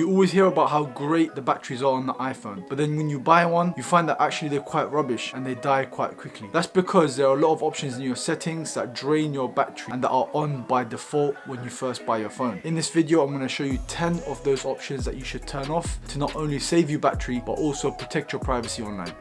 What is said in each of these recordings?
You always hear about how great the batteries are on the iPhone, but then when you buy one, you find that actually they're quite rubbish and they die quite quickly. That's because there are a lot of options in your settings that drain your battery and that are on by default when you first buy your phone. In this video, I'm going to show you 10 of those options that you should turn off to not only save you battery, but also protect your privacy online.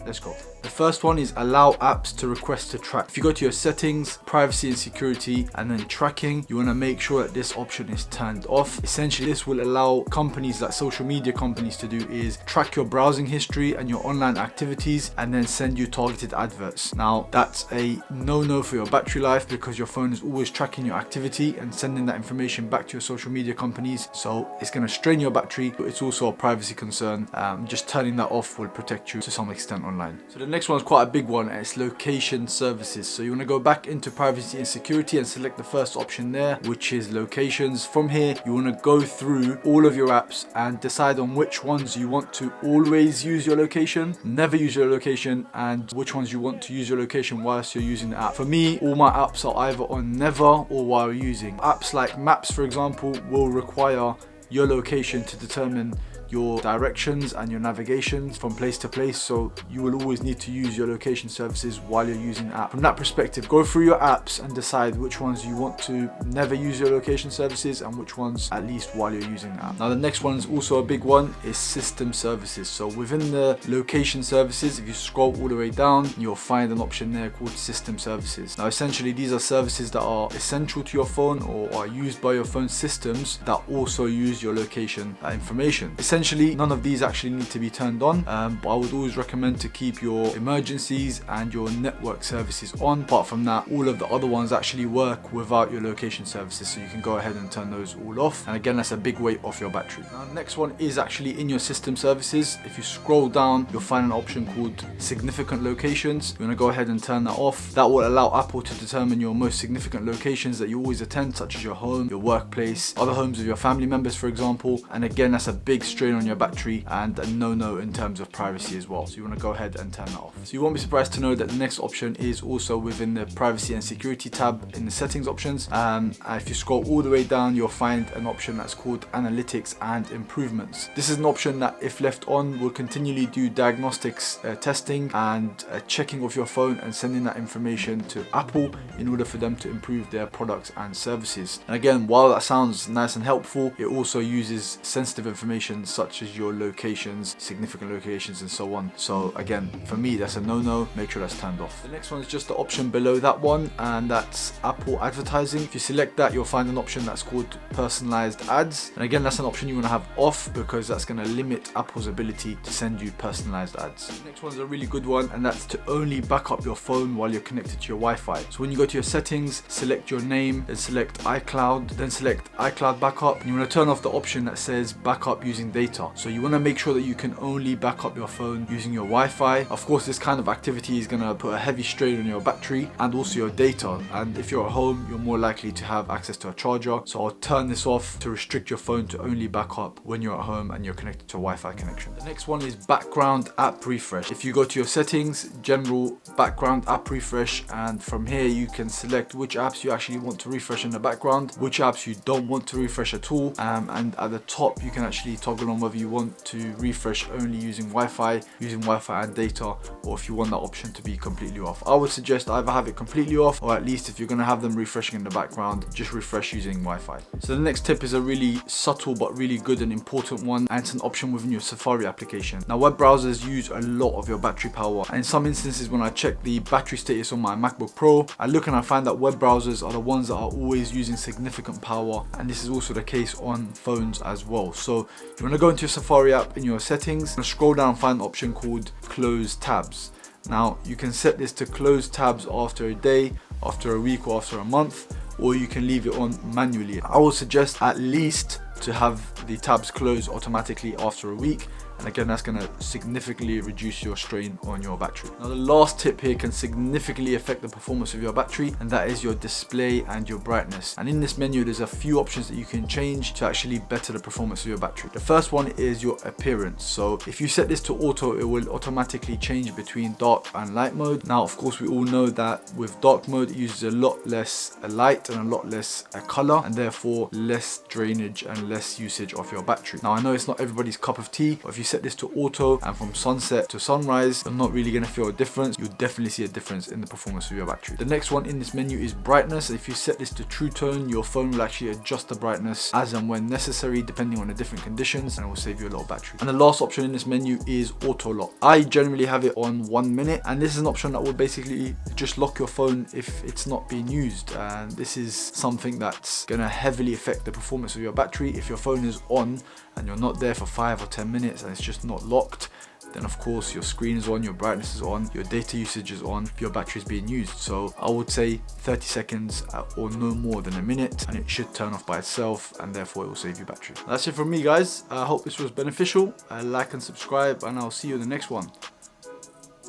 Let's go. The first one is allow apps to request to track. If you go to your settings, privacy and security, and then tracking, you want to make sure that this option is turned off. Essentially, this will allow companies like social media companies to do is track your browsing history and your online activities and then send you targeted adverts. Now, that's a no-no for your battery life because your phone is always tracking your activity and sending that information back to your social media companies. So it's going to strain your battery, but it's also a privacy concern. Just turning that off will protect you to some extent online. So the next one is quite a big one, and it's location services. So you want to go back into privacy and security and select the first option there, which is locations. From here, you want to go through all of your apps and decide on which ones you want to always use your location, never use your location, and which ones you want to use your location whilst you're using the app. For me, all my apps are either on never or while using. Apps like Maps, for example, will require your location to determine your directions and your navigations from place to place, so you will always need to use your location services while you're using the app. From that perspective, go through your apps and decide which ones you want to never use your location services and which ones at least while you're using the app. Now the next one is also a big one, is system services. So within the location services, if you scroll all the way down, you'll find an option there called system services. Now essentially these are services that are essential to your phone or are used by your phone systems that also use your location information. Essentially, none of these actually need to be turned on, but I would always recommend to keep your emergencies and your network services on. Apart from that, all of the other ones actually work without your location services, so you can go ahead and turn those all off. And again, that's a big weight off your battery. Now, the next one is actually in your system services. If you scroll down, you'll find an option called significant locations. You want to go ahead and turn that off. That will allow Apple to determine your most significant locations that you always attend, such as your home, your workplace, other homes of your family members, for example. And again, that's a big strain on your battery and a no-no in terms of privacy as well. So you want to go ahead and turn that off. So you won't be surprised to know that the next option is also within the privacy and security tab in the settings options. If you scroll all the way down, you'll find an option that's called analytics and improvements. This is an option that, if left on, will continually do diagnostics testing and checking of your phone and sending that information to Apple in order for them to improve their products and services. And again, while that sounds nice and helpful, it also uses sensitive information such as your locations, significant locations, and so on. So again, for me, that's a no-no. Make sure that's turned off. The next one is just the option below that one, and that's Apple advertising. If you select that, you'll find an option that's called Personalised Ads. And again, that's an option you want to have off because that's going to limit Apple's ability to send you personalized ads. The next one's a really good one, and that's to only back up your phone while you're connected to your Wi-Fi. So when you go to your settings, select your name, then select iCloud, then select iCloud backup, and you want to turn off the option that says backup using data. So you want to make sure that you can only back up your phone using your Wi-Fi. Of course, this kind of activity is going to put a heavy strain on your battery and also your data. And if you're at home, you're more likely to have access to a charger. So I'll turn this off to restrict your phone to only back up when you're at home and you're connected to a Wi-Fi connection. The next one is background app refresh. If you go to your settings, general background app refresh, and from here you can select which apps you actually want to refresh in the background, which apps you don't want to refresh at all, and at the top you can actually toggle on whether you want to refresh only using Wi-Fi and data, or if you want that option to be completely off. I would suggest either have it completely off, or at least if you're going to have them refreshing in the background, just refresh using Wi-Fi. So the next tip is a really subtle but really good and important one, and it's an option within your Safari application. Now, web browsers use a lot of your battery power, and in some instances when I check the battery status on my MacBook Pro, I look and I find that web browsers are the ones that are always using significant power, and this is also the case on phones as well. So you want to go into your Safari app in your settings and scroll down and find an option called close tabs. Now you can set this to close tabs after a day, after a week, or after a month, or you can leave it on manually. I would suggest at least to have the tabs close automatically after a week, And again, that's going to significantly reduce your strain on your battery. Now the last tip here can significantly affect the performance of your battery, and that is your display and your brightness. And in this menu, there's a few options that you can change to actually better the performance of your battery. The first one is your appearance. So if you set this to auto, it will automatically change between dark and light mode. Now, of course, we all know that with dark mode, it uses a lot less light and a lot less color, and therefore less drainage and less usage of your battery. Now, I know it's not everybody's cup of tea, but if you set this to auto and from sunset to sunrise, you're not really going to feel a difference. You'll definitely see a difference in the performance of your battery. The next one in this menu is brightness. If you set this to true tone, your phone will actually adjust the brightness as and when necessary, depending on the different conditions, and it will save you a lot of battery. And the last option in this menu is auto lock. I generally have it on 1 minute, and this is an option that will basically just lock your phone if it's not being used. And this is something that's going to heavily affect the performance of your battery. If your phone is on and you're not there for 5 or 10 minutes and it's just not locked, then of course your screen is on, your brightness is on, your data usage is on, your battery is being used. So I would say 30 seconds or no more than a minute, and it should turn off by itself, and therefore it will save you battery. That's it from me, guys. I hope this was beneficial. Like and subscribe, and I'll see you in the next one.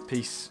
Peace.